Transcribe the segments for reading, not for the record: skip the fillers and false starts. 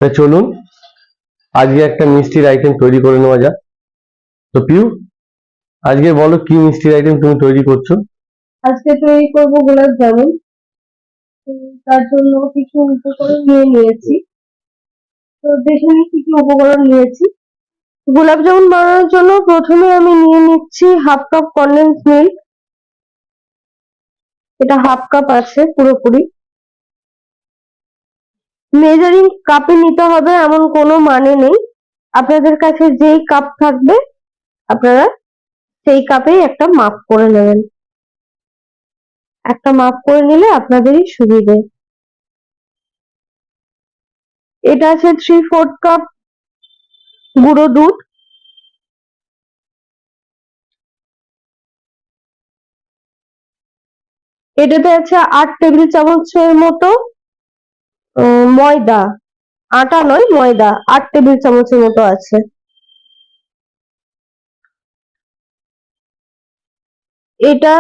চলুন আজকে একটা মিষ্টির আইটেম তৈরি করে নেওয়া যাক। তো পিউ, আজকে বলো কি মিষ্টির আইটেম তুমি তৈরি করছো? আজকে তৈরি করবো গোলাপ জামুন। তার জন্য কিছু উপকরণ নিয়ে নিয়েছি। তো দেখে নিই কি কি উপকরণ নিয়েছি। গোলাপ জামুন বানানোর জন্য প্রথমে আমি নিয়ে নিচ্ছি হাফ কাপ কনডেন্স মিল্ক। এটা হাফ কাপ আছে পুরোপুরি। মেজারিং কাপে নিতে হবে এমন কোনো মানে নেই, আপনাদের কাছে যেই কাপ থাকবে আপনারা সেই কাপেই একটা মাপ করে নেবেন। একটা মাপ করে নিলে আপনাদেরই সুবিধে। এটা আছে 3/4 কাপ গুঁড়ো দুধ। এটাতে আছে 8 টেবিল চামচের মতো ময়দা। আটা নয়, ময়দা 8 টেবিল চামচের মতো আছে। এটা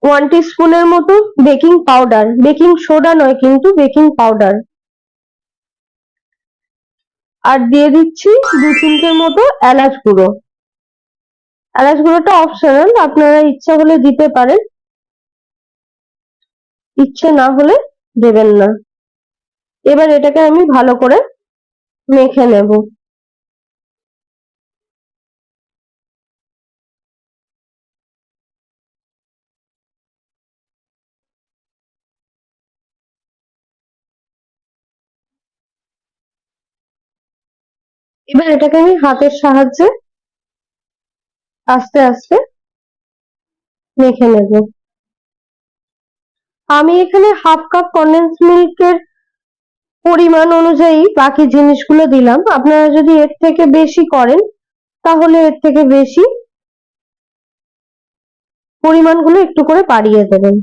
1 টিস্পুনের মতো বেকিং পাউডার, বেকিং সোডা নয় কিন্তু বেকিং পাউডার। আর দিয়ে দিচ্ছি 2 চিমটের মতো এলাচ গুঁড়ো। এলাচ গুঁড়োটা অপশনাল, আপনারা ইচ্ছা হলে দিতে পারেন, ইচ্ছে না হলে দেবেন না। এবার এটাকে আমি ভালো করে মেখে নেব। এবার এটাকে আমি হাতের সাহায্যে আস্তে আস্তে মেখে নেব। আমি এখানে হাফ কাপ কনডেন্স মিল্কের পরিমাণ অনুযায়ী বাকি জিনিসগুলো দিলাম। আপনারা যদি এর থেকে বেশি করেন তাহলে এর থেকে বেশি পরিমাণগুলো একটু করে বাড়িয়ে দেবেন।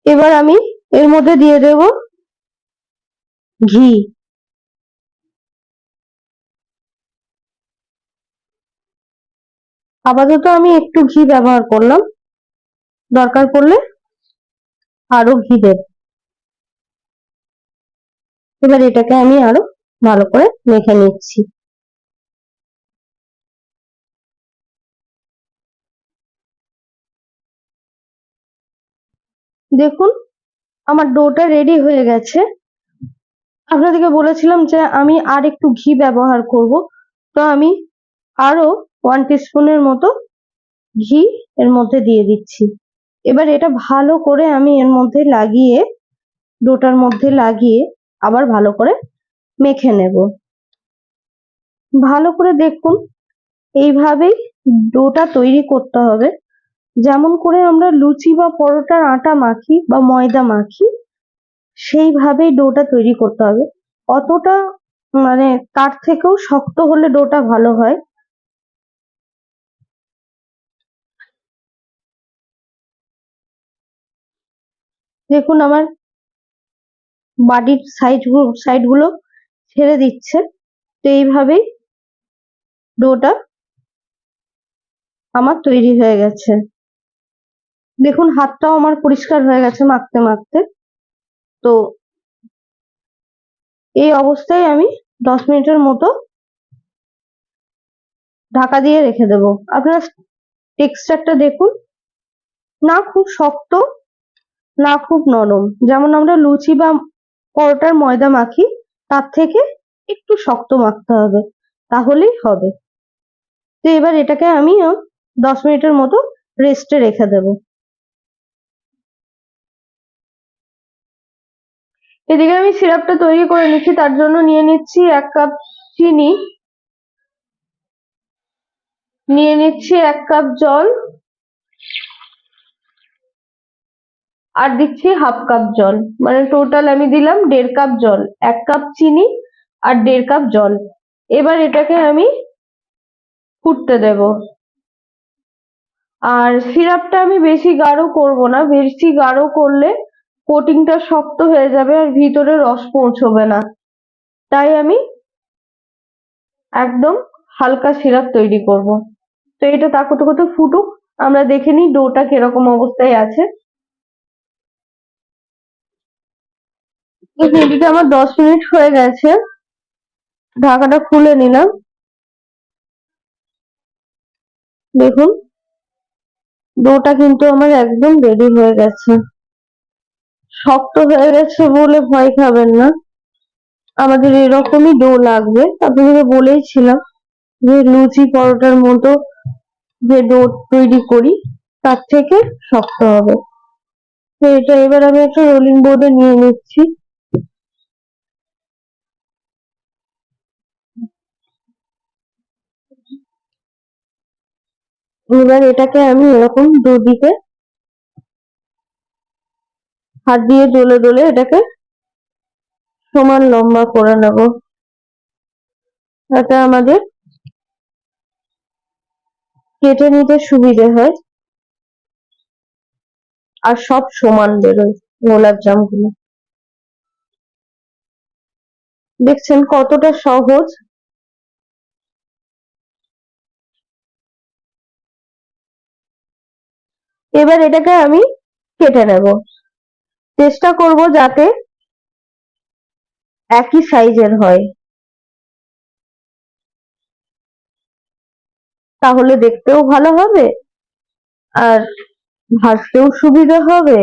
এবার আমি এর মধ্যে দিয়ে দেব ঘি। আপাতত আমি একটু ঘি ব্যবহার করলাম, দরকার পড়লে আরো ঘি দেব। এবার এটাকে আমি আরো ভালো করে মেখে নিচ্ছি। দেখুন আমার ডোটা রেডি হয়ে গেছে। আপনাদেরকে বলেছিলাম যে আমি আর একটু ঘি ব্যবহার করব, তো আমি আরো 1 টিস্পুনের মতো ঘি এর মধ্যে দিয়ে দিচ্ছি। এবার এটা ভালো করে আমি এর মধ্যে লাগিয়ে, ডোটার মধ্যে লাগিয়ে আবার ভালো করে মেখে নেব। ভালো করে দেখুন এইভাবেই ডোটা তৈরি করতে হবে, যেমন করে আমরা লুচি বা পরোটার আটা মাখি বা ময়দা মাখি সেইভাবেই ডোটা তৈরি করতে হবে। অতটা মানে তার থেকেও শক্ত হলে ডোটা ভালো হয়। দেখুন আমার বাড়ির সাইডগুলো ছেড়ে দিচ্ছে। তো এইভাবেই ডোটা আমার তৈরি হয়ে গেছে। দেখুন হাতটাও আমার পরিষ্কার হয়ে গেছে মাখতে মাখতে। তো এই অবস্থায় আমি 10 মিনিটের মতো ঢাকা দিয়ে রেখে দেবো। আপনারা টেক্সচারটা দেখুন, না খুব শক্ত না খুব নরম। যেমন আমরা লুচি বা পরোটার ময়দা মাখি তার থেকে একটু শক্ত মাখতে হবে, তাহলেই হবে। তো এবার এটাকে আমি 10 মিনিটের মতো রেস্টে রেখে দেবো। এদিকে আমি সিরাপটা তৈরি করে নিচ্ছি। তার জন্য নিয়ে নিচ্ছি 1 কাপ চিনি, নিয়ে নিচ্ছি 1 কাপ জল, আর দিচ্ছি হাফ কাপ জল। মানে টোটাল আমি দিলাম 1.5 কাপ জল। 1 কাপ চিনি আর 1.5 কাপ জল। এবার এটাকে আমি ফুটতে দেব। আর সিরাপটা আমি বেশি গাঢ় করব না, বেশি গাঢ় করলে কোটিংটা শক্ত হয়ে যাবে আর ভিতরে রস পৌঁছবে না। তাই আমি একদম হালকা সিরাপ তৈরি করব। তো এটা তাকতে তাকতে ফুটুক, আমরা দেখে নিই ডোটা কিরকম অবস্থায় আছে। এদিকে আমার 10 মিনিট হয়ে গেছে, ঢাকাটা খুলে নিলাম। দেখুন ডোটা কিন্তু আমার একদম রেডি হয়ে গেছে। শক্ত হয়ে গেছে বলে ভয় খাবেন না, আমাদের এরকমই ডো লাগবে। আপনাদেরকে বলেইছিলাম যে লুচি পরোটার মতো যে ডো তৈরি করি তার থেকে শক্ত হবে। তো এটা এবার আমি একটা রোলিং বোর্ডে নিয়ে নিচ্ছি। এবার এটাকে আমি এরকম দুদিকে হাত দিয়ে ডলে ডলে এটাকে সমান লম্বা করে নেব, যাতে আমাদের কেটে নিতে সুবিধে হয় আর সব সমান বেরোয় গোলাপ জামগুলো। দেখছেন কতটা সহজ। এবার এটাকে আমি কেটে নেব, চেষ্টা করব যাতে একই সাইজের হয়, তাহলে দেখতেও ভালো হবে আর ভাজতেও সুবিধা হবে,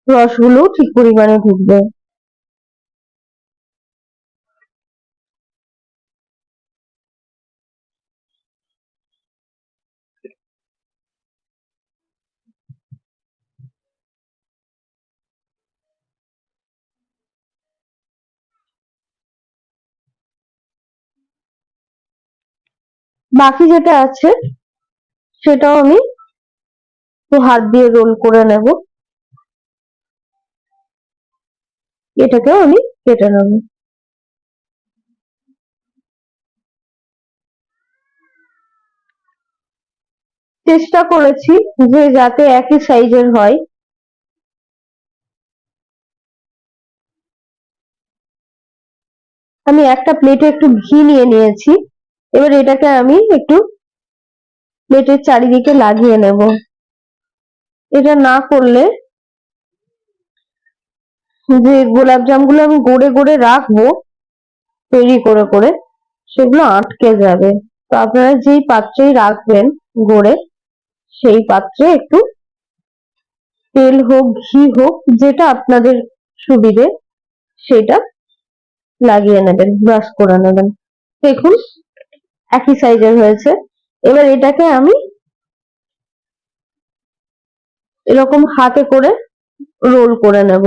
রসগুলোও ঠিক পরিমাণে ঢুকবে। বাকি যেটা আছে সেটাও আমি একটু হাত দিয়ে রোল করে নেব, এটাকেও আমি কেটে নেব। চেষ্টা করেছি যে যাতে একই সাইজের হয়। আমি একটা প্লেটে একটু ঘি নিয়ে নিয়েছি, এবার এটাকে আমি একটু প্লেটের চারিদিকে লাগিয়ে নেব। এটা না করলে যে গোলাপ জামগুলো আমি গড়ে গড়ে রাখবো তৈরি করে করে, সেগুলো আটকে যাবে। তো আপনারা যেই পাত্রেই রাখবেন গড়ে, সেই পাত্রে একটু তেল হোক ঘি হোক যেটা আপনাদের সুবিধে সেটা লাগিয়ে নেবেন, ব্রাশ করে নেবেন। দেখুন একই সাইজের হয়েছে। এবার এটাকে আমি এরকম হাতে করে রোল করে নেব।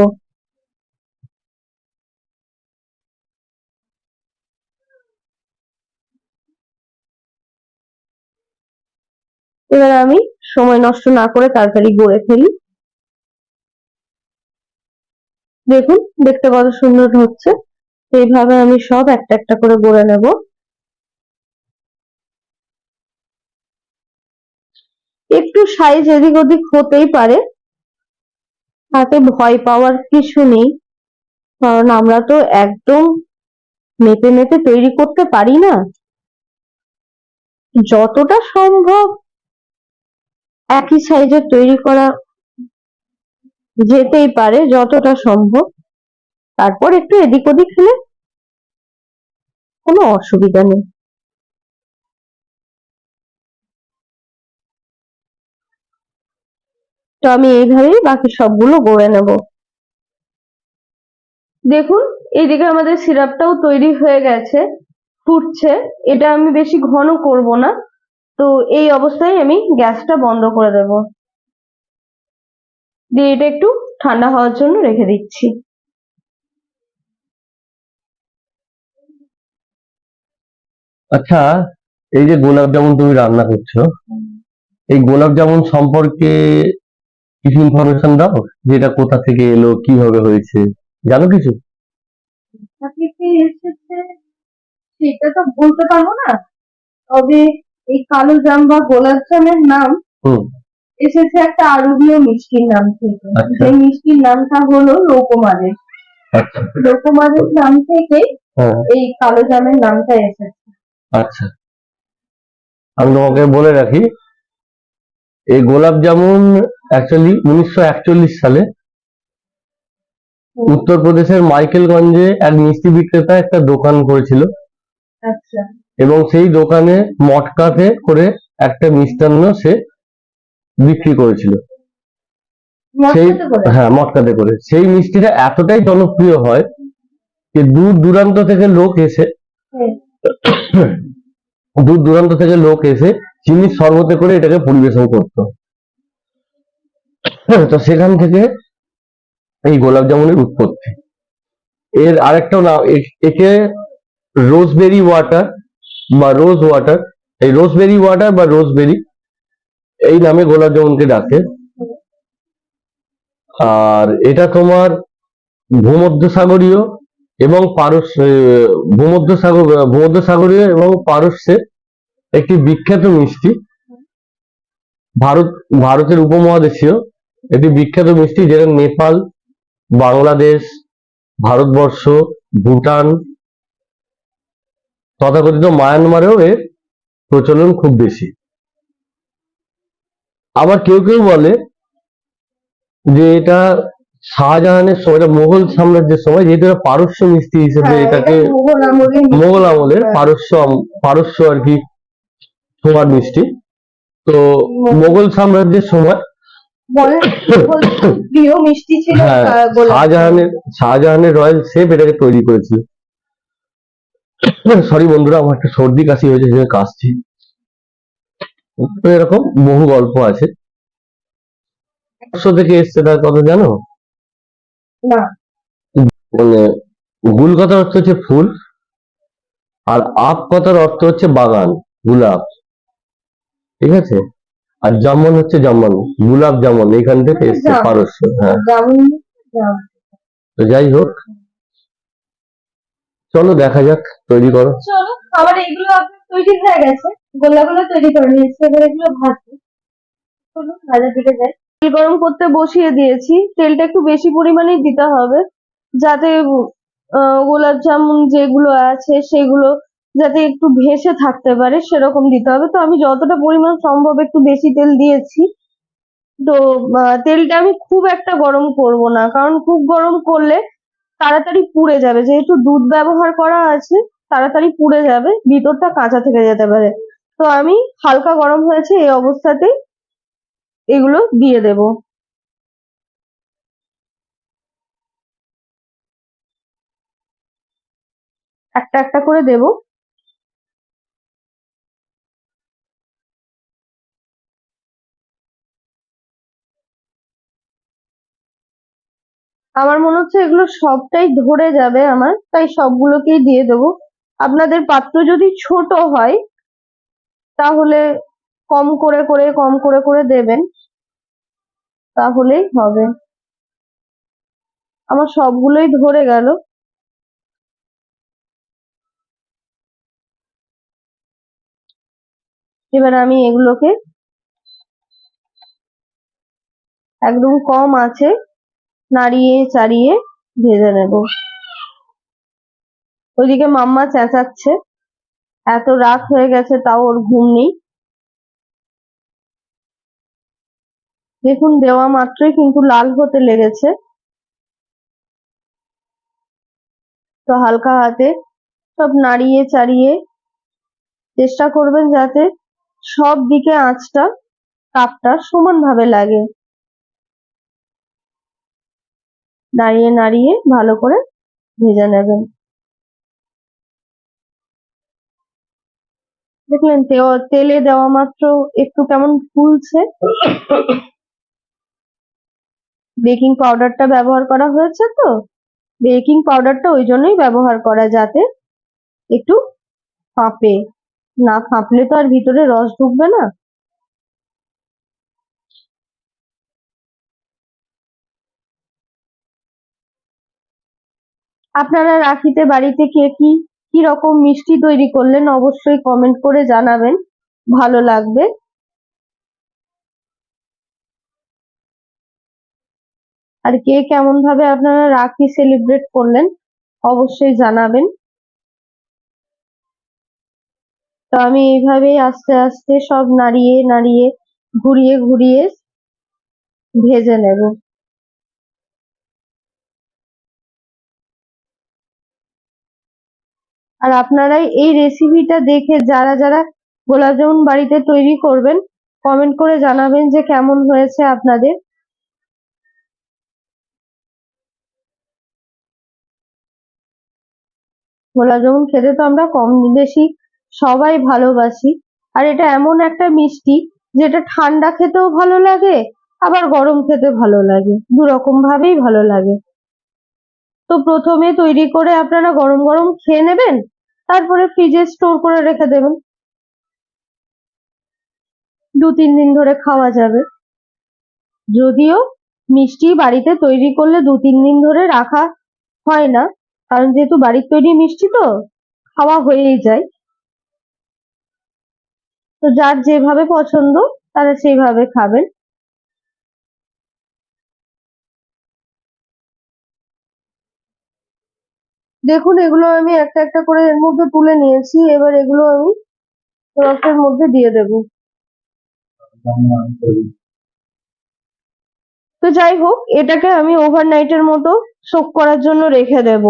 এবার আমি সময় নষ্ট না করে তাড়াতাড়ি গড়ে ফেলি। দেখুন দেখতে কত সুন্দর হচ্ছে। এইভাবে আমি সব একটা একটা করে গড়ে নেব। একটু সাইজ এদিক ওদিক হতেই পারে, তাতে ভয় পাওয়ার কিছু নেই, কারণ আমরা তো একদম মেপে মেপে তৈরি করতে পারি না। যতটা সম্ভব একই সাইজের তৈরি করা যেতেই পারে যতটা সম্ভব, তারপর একটু এদিক ওদিক হলে কোনো অসুবিধা নেই। তো আমি এইভাবেই বাকি সবগুলো গড়ে নেব। দেখুন এইদিকে আমাদের সিরাপটাও তৈরি হয়ে গেছে, ফুটছে। এটা আমি বেশি ঘন করব না, তো এই অবস্থায় আমি গ্যাসটা বন্ধ করে দেব, দিয়ে এটা একটু ঠান্ডা হওয়ার জন্য রেখে দিচ্ছি। আচ্ছা, এই যে গোলাপ জামুন তুমি রান্না করছো, এই গোলাপ জামুন সম্পর্কে কিছু ইনফরমেশন দাও, যে এটা কোথা থেকে এলো, কিভাবে হয়েছে, জানো কিছু? থেকে এসেছে সেটা তো বলতে পারবো না, তবে এই কালো জাম বা গোলাপ জামের নাম হুম। এসেছে একটা আরবীয় মিষ্টির নাম থেকে। আচ্ছা। সেই মিষ্টির নামটা হলো লোকমাদের। আচ্ছা। লোকমাদের নাম থেকে হ্যাঁ। এই কালো জামের নামটা এসেছে। আচ্ছা। আমি তোমাকে বলে রাখি, এই গোলাপ জামুন অ্যাকচুয়ালি 1941 সালে উত্তরপ্রদেশের মাইকেলগঞ্জে এক মিষ্টি বিক্রেতা একটা দোকান করেছিল, আচ্ছা। এবং সেই দোকানে মটকাতে করে একটা মিষ্টান্ন সে বিক্রি করেছিল। সেই মটকাতে করে? হ্যাঁ, মটকাতে করে। সেই মিষ্টিটা এতটাই জনপ্রিয় হয় যে দূর দূরান্ত থেকে লোক এসে হুম। দূর দূরান্ত থেকে লোক এসে চিনির শরবতে করে এটাকে পরিবেশন করত। তো সেখান থেকে এই গোলাপ জামুনের উৎপত্তি। এর আরেকটাও নাম, একে রোজবেরি ওয়াটার বা রোজ ওয়াটার, এই রোজবেরি ওয়াটার বা রোজবেরি এই নামে গোলাপ জামুনকে ডাকে। আর এটা তোমার ভূমধ্যসাগরীয় এবং ভূমধ্যসাগরীয় এবং পারস্যের একটি বিখ্যাত মিষ্টি। ভারতের উপমহাদেশীয় একটি বিখ্যাত মিষ্টি, যেটা নেপাল, বাংলাদেশ, ভারতবর্ষ, ভুটান, তথাকথিত মায়ানমারেও এর প্রচলন খুব বেশি। আবার কেউ কেউ বলে যে এটা শাহজাহানের সময়, এটা মোগল সাম্রাজ্যের সময়, যেহেতু এটা পারস্য মিষ্টি হিসেবে এটাকে মোগল আমলের পারস্য আর কি ছোঁয়ার মিষ্টি। তো মোগল সাম্রাজ্যের সময় প্রিয় মিষ্টি ছিল হ্যাঁ, শাহজাহানের রয়্যাল শেফ এটাকে তৈরি করেছিল। সরি বন্ধুরা, আমার একটা সর্দি কাশি হয়েছে, সেজন্য কাশছি। তো এরকম বহু গল্প আছে। থেকে এসছে তার কথা জানো? না। মানে গুল কথার অর্থ হচ্ছে ফুল, আর আপ কথার অর্থ হচ্ছে বাগান, গোলাপ। ঠিক আছে? আর জামন হচ্ছে জামন, গোলাপ জামন, এখান থেকে এসছে পারস্য। হ্যাঁ, তো যাই হোক, চলো দেখা যাক, তৈরি করো। চলো, আমার এগুলো আপনার তৈরি হয়ে গেছে, গোলাগুলো তৈরি করে নিয়েছি, এবার এগুলো ভাজবো। চলো ভাজার দিকে যাই। তেল গরম করতে বসিয়ে দিয়েছি, তেলটা একটু বেশি পরিমাণেই দিতে হবে, যাতে গোলাপ জামুন যেগুলো আছে সেগুলো যাতে একটু ভেসে থাকতে পারে, সেরকম দিতে হবে। তো আমি যতটা পরিমাণ সম্ভব একটু বেশি তেল দিয়েছি। তো তেলটা আমি খুব একটা গরম করব না, কারণ খুব গরম করলে তাড়াতাড়ি পুড়ে যাবে, যেহেতু দুধ ব্যবহার করা আছে, তাড়াতাড়ি পুড়ে যাবে, ভিতরটা কাঁচা থেকে যেতে পারে। তো আমি হালকা গরম হয়েছে এই অবস্থাতেই এগুলো দিয়ে দেব, একটা একটা করে দেব। আমার মনে হচ্ছে এগুলো সবটাই ধরে যাবে আমার, তাই সবগুলোকেই দিয়ে দেবো। আপনাদের পাত্র যদি ছোট হয় তাহলে কম করে দেবেন, তাহলেই হবে। আমার সবগুলোই ধরে গেল। এবার আমি এগুলোকে একদম কম আঁচে নাড়িয়ে চাড়িয়ে ভেজে নেব। ওইদিকে মাম্মা চেঁচাচ্ছে, এত রাত হয়ে গেছে তাও ওর ঘুম নেই। দেখুন, দেওয়া মাত্রই কিন্তু লাল হতে লেগেছে। তো হালকা হাতে সব নাড়িয়ে চাড়িয়ে চেষ্টা করবেন যাতে সব দিকে আঁচটা, তাপটা সমানভাবে লাগে। নাড়িয়ে নাড়িয়ে ভালো করে ভেজে নেবেন। দেখলেন তেলে দেওয়া মাত্র একটু কেমন ফুলছে। বেকিং পাউডারটা ব্যবহার করা হয়েছে, তো বেকিং পাউডারটা ওই জন্যই ব্যবহার করা, যাতে একটু ফাঁপে, না ফাঁপলে তো আর ভিতরে রস ঢুকবে না। আপনারা রাখিতে বাড়িতে কে কি রকম মিষ্টি তৈরি করলেন অবশ্যই কমেন্ট করে জানাবেন, ভালো লাগবে। আর কে কেমন ভাবে আপনারা রাখি সেলিব্রেট করলেন অবশ্যই জানাবেন। তো আমি এইভাবেই আস্তে আস্তে সব নাড়িয়ে নাড়িয়ে ঘুরিয়ে ঘুরিয়ে ভেজে নেব। আর আপনারা এই রেসিপিটা দেখে যারা যারা গোলাপ জামুন বাড়িতে তৈরি করবেন কমেন্ট করে জানাবেন যে কেমন হয়েছে আপনাদের। গোলাপ জামুন খেতে তো আমরা কম বেশি সবাই ভালোবাসি। আর এটা এমন একটা মিষ্টি যেটা ঠান্ডা খেতেও ভালো লাগে, আবার গরম খেতে ভালো লাগে, দুরকম ভাবেই ভালো লাগে। তো প্রথমে তৈরি করে আপনারা গরম গরম খেয়ে নেবেন, তারপরে ফ্রিজে স্টোর করে রেখে দেবেন, 2-3 দিন ধরে খাওয়া যাবে। যদিও মিষ্টি বাড়িতে তৈরি করলে 2-3 দিন ধরে রাখা হয় না, কারণ যেহেতু বাড়ির তৈরি মিষ্টি তো খাওয়া হয়েই যায়। তো যার যেভাবে পছন্দ তারা সেইভাবে খাবেন। দেখুন এগুলো আমি একটা একটা করে এর মধ্যে তুলে নিয়েছি, এবার এগুলো আমি রসের মধ্যে দিয়ে দেবো। তো যাই হোক, এটাকে আমি ওভারনাইটের মতো সোক করার জন্য রেখে দেব।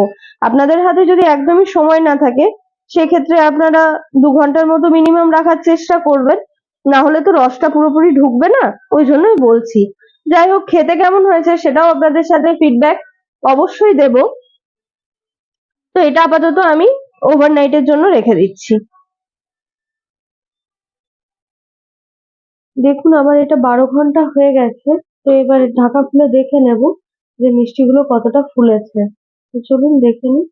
আপনাদের হাতে যদি একদমই সময় না থাকে সেক্ষেত্রে আপনারা 2 ঘন্টার মতো মিনিমাম রাখার চেষ্টা করবেন, না হলে তো রসটা পুরোপুরি ঢুকবে না, ওই জন্যই বলছি। যাই হোক, খেতে কেমন হয়েছে সেটাও আপনাদের সাথে ফিডব্যাক অবশ্যই দেব। তো এটা আপাতত আমি ওভারনাইটের জন্য রেখে দিচ্ছি। দেখুন আমার এটা 12 ঘন্টা হয়ে গেছে। তো এবার ঢাকা খুলে দেখে নেব যে মিষ্টিগুলো কতটা ফুলেছে। তো চলুন দেখে নিই।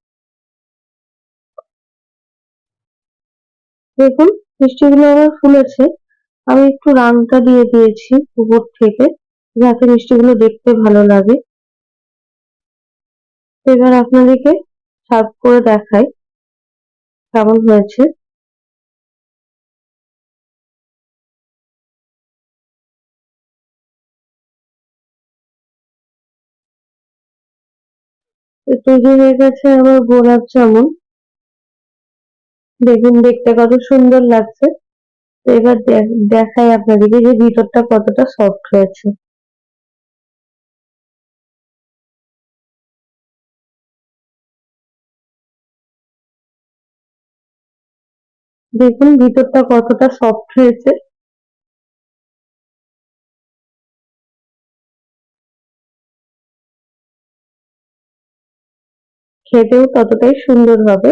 দেখুন মিষ্টিগুলো আমার ফুলেছে। আমি একটু রাংটা দিয়ে দিয়েছি উপর থেকে, যাতে মিষ্টিগুলো দেখতে ভালো লাগে। তো এবার আপনাদেরকে সার্ভ করে দেখাই কেমন হয়েছে। তো তৈরি হয়ে গেছে আমার গোলাপ জামুন। দেখুন দেখতে কত সুন্দর লাগছে। তো এবার দেখাই আপনাদেরকে যে ভিতরটা কতটা সফট হয়েছে। দেখুন ভিতরটা কতটা সফট হয়েছে। খেতেও ততটাই সুন্দর হবে।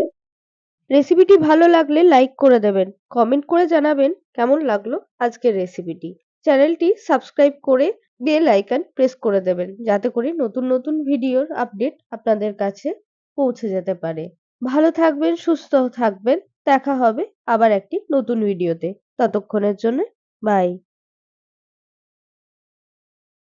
রেসিপিটি ভালো লাগলে লাইক করে দেবেন, কমেন্ট করে জানাবেন কেমন লাগলো আজকের রেসিপিটি। চ্যানেলটি সাবস্ক্রাইব করে বেল আইকন প্রেস করে দেবেন, যাতে করে নতুন নতুন ভিডিওর আপডেট আপনাদের কাছে পৌঁছে যেতে পারে। ভালো থাকবেন, সুস্থ থাকবেন। দেখা হবে আবার একটি নতুন ভিডিওতে। ততক্ষণের জন্য বাই।